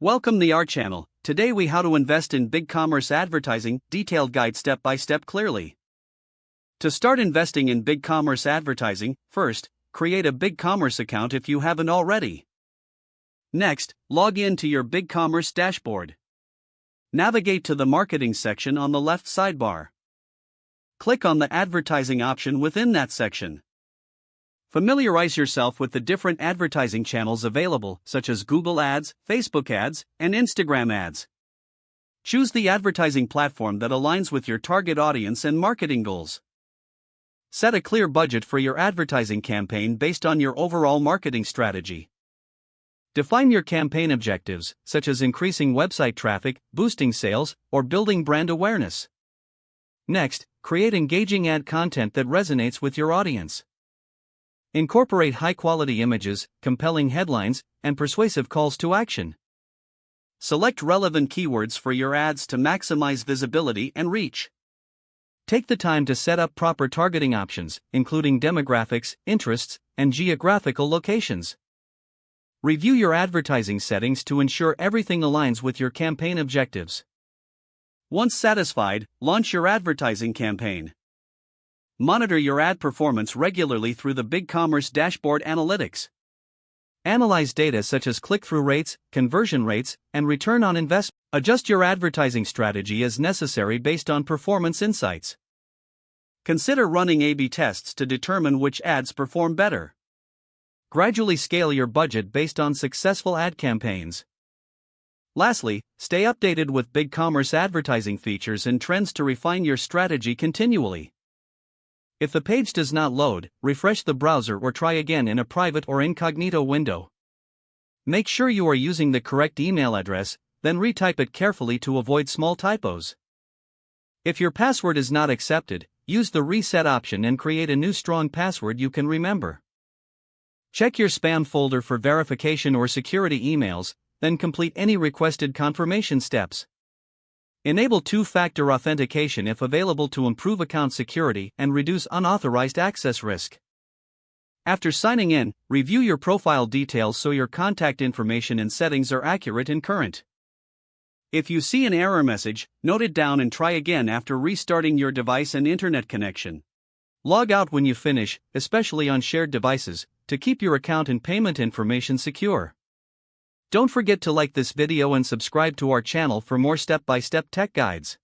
Welcome to our channel. Today we how to invest in BigCommerce Advertising, detailed guide step by step clearly. To start investing in BigCommerce Advertising, first, create a BigCommerce account if you haven't already. Next, log in to your BigCommerce dashboard. Navigate to the marketing section on the left sidebar. Click on the advertising option within that section. Familiarize yourself with the different advertising channels available, such as Google Ads, Facebook Ads, and Instagram Ads. Choose the advertising platform that aligns with your target audience and marketing goals. Set a clear budget for your advertising campaign based on your overall marketing strategy. Define your campaign objectives, such as increasing website traffic, boosting sales, or building brand awareness. Next, create engaging ad content that resonates with your audience. Incorporate high-quality images, compelling headlines, and persuasive calls to action. Select relevant keywords for your ads to maximize visibility and reach. Take the time to set up proper targeting options, including demographics, interests, and geographical locations. Review your advertising settings to ensure everything aligns with your campaign objectives. Once satisfied, launch your advertising campaign. Monitor your ad performance regularly through the BigCommerce dashboard analytics. Analyze data such as click-through rates, conversion rates, and return on investment. Adjust your advertising strategy as necessary based on performance insights. Consider running A/B tests to determine which ads perform better. Gradually scale your budget based on successful ad campaigns. Lastly, stay updated with BigCommerce advertising features and trends to refine your strategy continually. If the page does not load, refresh the browser or try again in a private or incognito window. Make sure you are using the correct email address, then retype it carefully to avoid small typos. If your password is not accepted, use the reset option and create a new strong password you can remember. Check your spam folder for verification or security emails, then complete any requested confirmation steps. Enable two-factor authentication if available to improve account security and reduce unauthorized access risk. After signing in, review your profile details so your contact information and settings are accurate and current. If you see an error message, note it down and try again after restarting your device and internet connection. Log out when you finish, especially on shared devices, to keep your account and payment information secure. Don't forget to like this video and subscribe to our channel for more step-by-step tech guides.